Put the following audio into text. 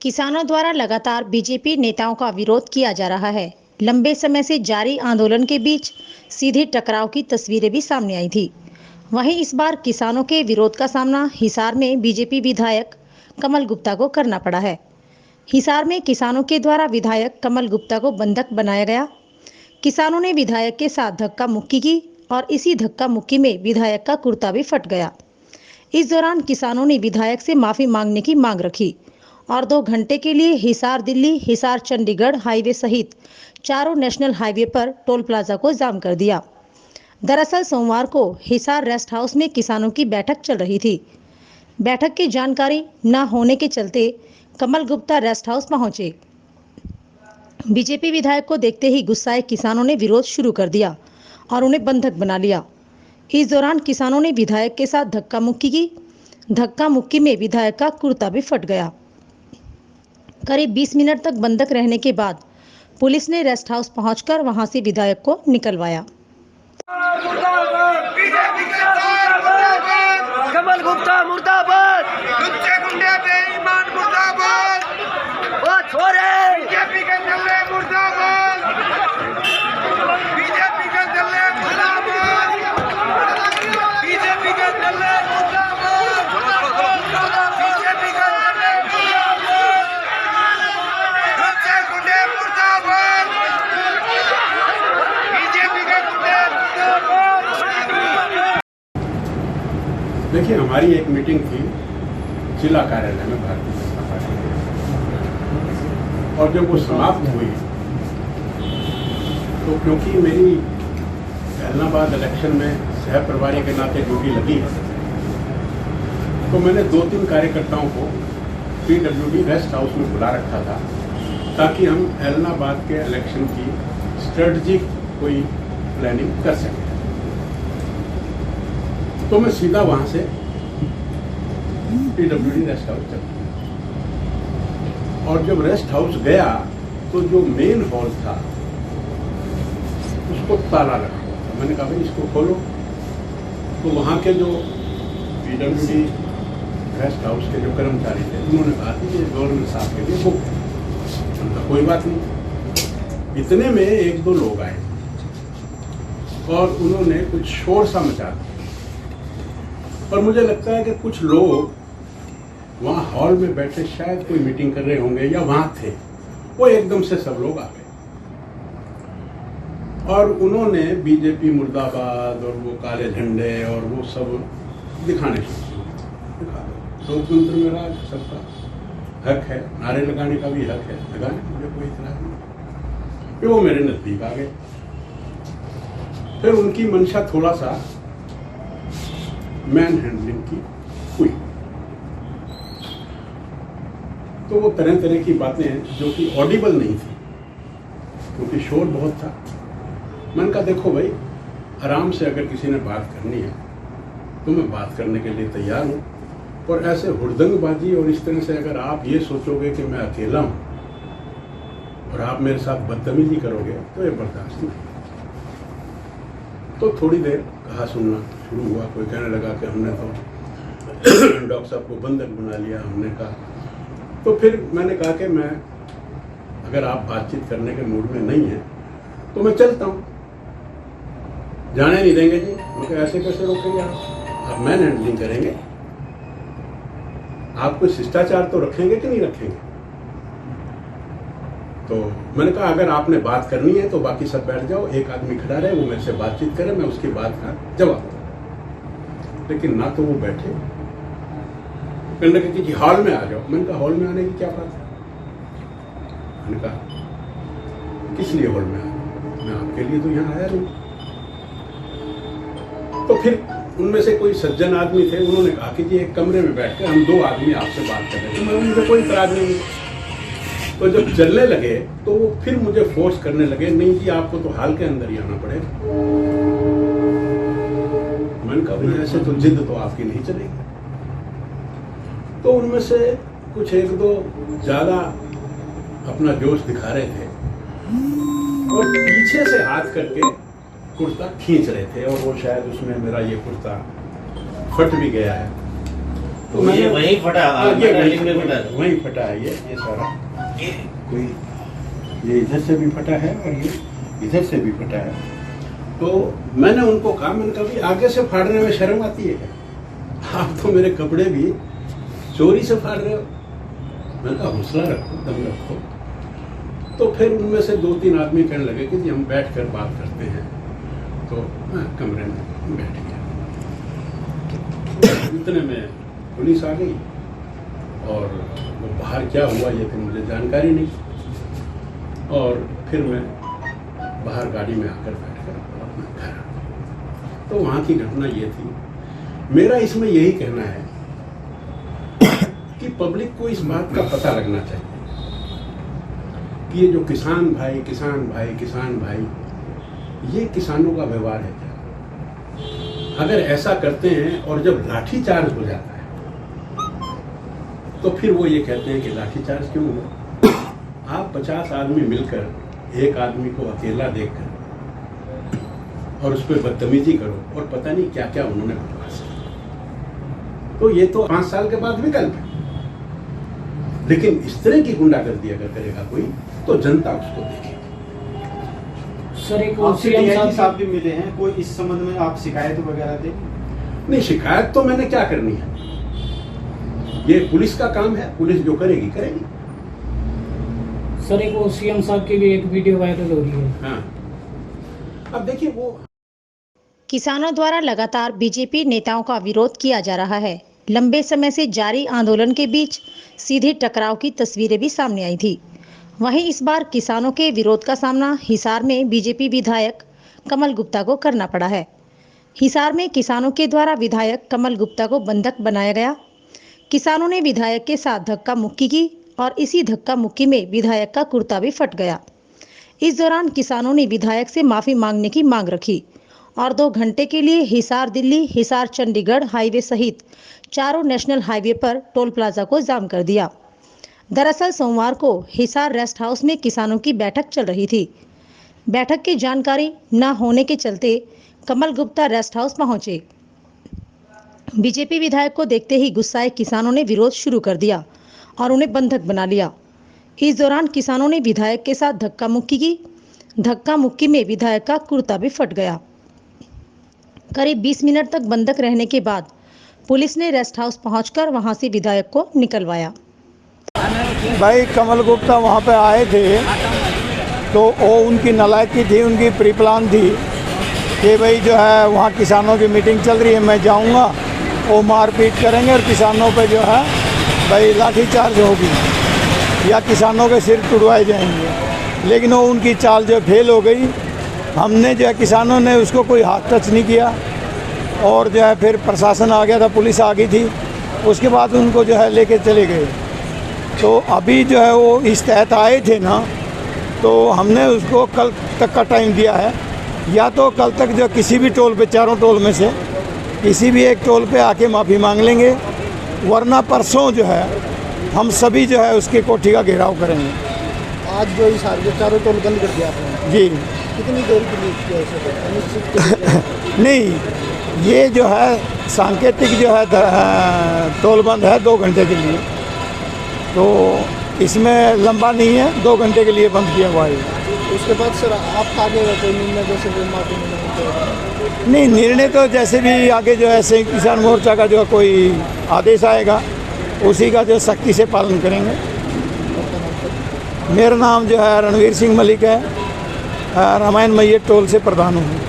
किसानों द्वारा लगातार बीजेपी नेताओं का विरोध किया जा रहा है। लंबे समय से जारी आंदोलन के बीच सीधे टकराव की तस्वीरें भी सामने आई थी। वहीं इस बार किसानों के विरोध का सामना हिसार में बीजेपी विधायक कमल गुप्ता को करना पड़ा है। हिसार में किसानों के द्वारा विधायक कमल गुप्ता को बंधक बनाया गया। किसानों ने विधायक के साथ धक्का मुक्की की और इसी धक्का मुक्की में विधायक का कुर्ता भी फट गया। इस दौरान किसानों ने विधायक से माफी मांगने की मांग रखी और 2 घंटे के लिए हिसार दिल्ली, हिसार चंडीगढ़ हाईवे सहित चारों नेशनल हाईवे पर टोल प्लाजा को जाम कर दिया। दरअसल सोमवार को हिसार रेस्ट हाउस में किसानों की बैठक चल रही थी। बैठक की जानकारी न होने के चलते कमल गुप्ता रेस्ट हाउस पहुंचे। बीजेपी विधायक को देखते ही गुस्साए किसानों ने विरोध शुरू कर दिया और उन्हें बंधक बना लिया। इस दौरान किसानों ने विधायक के साथ धक्का मुक्की की। धक्का मुक्की में विधायक का कुर्ता भी फट गया। करीब 20 मिनट तक बंधक रहने के बाद पुलिस ने रेस्ट हाउस पहुंचकर वहां से विधायक को निकलवाया। कमल गुप्ता मुर्दाबाद, लुच्चे गुंडे बेईमान मुर्दाबाद, वो छोरे बीजेपी के दल्ले मुर्दाबाद, बीजेपी के दल्ले मुर्दाबाद, बीजेपी के दल्ले मुर्दाबाद, बीजेपी के दल्ले मुर्दाबाद, लुच्चे गुंडे मुर्दाबाद, बीजेपी के गुंडे मुर्दाबाद। देखिए, हमारी एक मीटिंग थी जिला कार्यालय में भारतीय जनता पार्टी के, और जब वो समाप्त हुई तो क्योंकि मेरी ऐलनाबाद इलेक्शन में सह प्रभारी के नाते ड्यूटी लगी है, तो मैंने 2-3 कार्यकर्ताओं को PWD रेस्ट हाउस में बुला रखा था ताकि हम ऐलनाबाद के इलेक्शन की स्ट्रेटजिक कोई प्लानिंग कर सकें। तो मैं सीधा वहां से PWD रेस्ट हाउस चल गया, और जब रेस्ट हाउस गया तो जो मेन हॉल था उसको ताला लगा हुआ था। मैंने कहा भाई इसको खोलो, तो वहां के जो PWD रेस्ट हाउस के जो कर्मचारी थे उन्होंने कहा कि ये गवर्नर साहब के लिए बुक है। उनका कोई बात नहीं। इतने में 1-2 लोग आए और उन्होंने कुछ शोर सा मचा दिया, और मुझे लगता है कि कुछ लोग वहाँ हॉल में बैठे शायद कोई मीटिंग कर रहे होंगे या वहाँ थे, वो एकदम से सब लोग आ गए और उन्होंने बीजेपी मुर्दाबाद और वो काले झंडे और वो सब दिखाने शुरू दिखा दो। लोकतंत्र में राज, सबका हक है, नारे लगाने का भी हक है, लगाने, मुझे कोई इतराज नहीं। फिर वो मेरे नजदीक आ गए। फिर उनकी मंशा थोड़ा सा मैन हैंडलिंग की हुई, तो वो तरह तरह की बातें जो कि ऑडिबल नहीं थी क्योंकि शोर बहुत था। मैंने कहा देखो भाई, आराम से अगर किसी ने बात करनी है तो मैं बात करने के लिए तैयार हूँ, और ऐसे हुड़दंगबाजी और इस तरह से अगर आप ये सोचोगे कि मैं अकेला हूँ और आप मेरे साथ बदतमीजी करोगे तो ये बर्दाश्त नहीं। तो थोड़ी देर कहा सुनना शुरू हुआ। कोई कहने लगा कि हमने तो डॉक्टर साहब को बंधक बना लिया। हमने कहा, तो फिर मैंने कहा कि मैं, अगर आप बातचीत करने के मूड में नहीं है तो मैं चलता हूँ। जाने नहीं देंगे जी। मैं कहा ऐसे कैसे रोकेंगे आप मैन हैंडलिंग करेंगे, आप कोई शिष्टाचार तो रखेंगे कि नहीं रखेंगे। तो मैंने कहा अगर आपने बात करनी है तो बाकी सब बैठ जाओ, एक आदमी खड़ा रहे, वो मेरे से बातचीत करे, मैं उसकी बात का जवाब दूँ। लेकिन ना तो वो बैठे, कहने लगे कि हॉल में आ जाओ। मैंने कहा हॉल में आने की क्या बात है। मैंने कहा किस लिए हॉल में आया, मैं आपके लिए तो यहाँ आया नहीं। तो फिर उनमें से कोई सज्जन आदमी थे, उन्होंने कहा कि जी एक कमरे में बैठकर हम 2 आदमी आपसे बात कर रहे थे। मैं मुझे कोई इतराज नहीं। तो जब चलने लगे तो वो फिर मुझे फोर्स करने लगे, नहीं जी आपको तो हाल के अंदर ही आना पड़ेगा। मैंने कहा भाई ऐसे तो जिद तो आपकी नहीं चलेगी। तो उनमें से कुछ 1-2 ज्यादा अपना जोश दिखा रहे थे और पीछे से हाथ करके कुर्ता खींच रहे थे, और वो शायद उसमें मेरा ये कुर्ता फट भी गया है। तो ये वहीं फटा, ये मेटालिक में फटा है। वहीं फटा है ये सारा, कोई ये इधर से भी फटा है और ये इधर से भी फटा है। तो मैंने उनको कहा, मैंने कहा भी आगे से फाड़ने में शर्म आती है क्या? आप तो मेरे कपड़े भी चोरी से फाड़ रहे हो। मैंने कहा हौसला रखो, दम रखो। तो फिर उनमें से 2-3 आदमी कहने लगे कि जी हम बैठ कर बात करते हैं। तो मैं कमरे में बैठ गया। इतने में पुलिस आ गई और वो बाहर क्या हुआ ये फिर मुझे जानकारी नहीं। और फिर मैं बाहर गाड़ी में आकर बैठकर अपना घर आ गया। तो वहाँ की घटना ये थी। मेरा इसमें यही कहना है कि पब्लिक को इस बात का पता लगना चाहिए कि ये जो किसान भाई ये किसानों का व्यवहार है क्या? अगर ऐसा करते हैं और जब लाठी चार्ज हो जाता है तो फिर वो ये कहते हैं कि लाठी चार्ज क्यों हुआ? आप 50 आदमी मिलकर एक आदमी को अकेला देखकर और उस पर बदतमीजी करो और पता नहीं क्या क्या उन्होंने बकवास की। तो ये तो 5 साल के बाद विकल्प है। लेकिन इस तरह की गुंडागर्दी अगर करेगा कोई तो जनता उसको देखेगी। सर एक आपसे सीएम डीआईजी साहब साहब भी मिले हैं, कोई इस संबंध में आप शिकायत वगैरह दें? नहीं, शिकायत तो मैंने क्या करनी है, ये पुलिस का काम है, पुलिस जो करेगी करेगी। सर एक वो सीएम साहब के लिए एक वीडियो वायरल हो रही है। हाँ, अब देखिए वो किसानों द्वारा लगातार बीजेपी नेताओं का विरोध किया जा रहा है। लंबे समय से जारी आंदोलन के बीच सीधे टकराव की तस्वीरें भी सामने आई थी। वहीं इस बार किसानों के विरोध का सामना हिसार में बीजेपी विधायक कमल गुप्ता को करना पड़ा है। हिसार में किसानों के द्वारा विधायक कमल गुप्ता को बंधक बनाया गया। किसानों ने विधायक के साथ धक्का मुक्की की और इसी धक्का मुक्की में विधायक का कुर्ता भी फट गया। इस दौरान किसानों ने विधायक से माफी मांगने की मांग रखी और 2 घंटे के लिए हिसार दिल्ली, हिसार चंडीगढ़ हाईवे सहित चारों नेशनल हाईवे पर टोल प्लाजा को जाम कर दिया। दरअसल सोमवार को हिसार रेस्ट हाउस में किसानों की बैठक चल रही थी। बैठक की जानकारी न होने के चलते कमल गुप्ता रेस्ट हाउस पहुंचे। बीजेपी विधायक को देखते ही गुस्साए किसानों ने विरोध शुरू कर दिया और उन्हें बंधक बना लिया। इस दौरान किसानों ने विधायक के साथ धक्का मुक्की की। धक्का मुक्की में विधायक का कुर्ता भी फट गया। करीब 20 मिनट तक बंधक रहने के बाद पुलिस ने रेस्ट हाउस पहुंचकर वहां से विधायक को निकलवाया। भाई कमल गुप्ता वहाँ पे आए थे तो वो उनकी नालायकी थी, उनकी प्री प्लान थी कि भाई जो है वहाँ किसानों की मीटिंग चल रही है, मैं जाऊँगा, वो मारपीट करेंगे और किसानों पे जो है भाई लाठीचार्ज होगी या किसानों के सिर तुड़वाए जाएंगे। लेकिन वो उनकी चाल जो फेल हो गई। हमने जो है किसानों ने उसको कोई हाथ टच नहीं किया और जो है फिर प्रशासन आ गया था, पुलिस आ गई थी, उसके बाद उनको जो है लेके चले गए। तो अभी जो है वो इस तहत आए थे ना, तो हमने उसको कल तक का टाइम दिया है, या तो कल तक जो किसी भी टोल पे, चारों टोल में से किसी भी एक टोल पे आके माफ़ी मांग लेंगे, वरना परसों जो है हम सभी जो है उसके कोठी का घेराव करेंगे। आज जो हिसार के चारों टोल बंद कर दिया आपने, जी कितनी देर के लिए किया इसे? नहीं, ये जो है सांकेतिक जो है टोल बंद है 2 घंटे के लिए, तो इसमें लंबा नहीं है, 2 घंटे के लिए बंद किया हुआ है। उसके बाद सर आप आगे कोई निर्णय जैसे कोई माफी नहीं? नहीं, निर्णय तो जैसे भी आगे जो है संयुक्त किसान मोर्चा का जो कोई आदेश आएगा उसी का जो सख्ती से पालन करेंगे। मेरा नाम जो है रणवीर सिंह मलिक है, रामायण मैया टोल से प्रधान हूँ।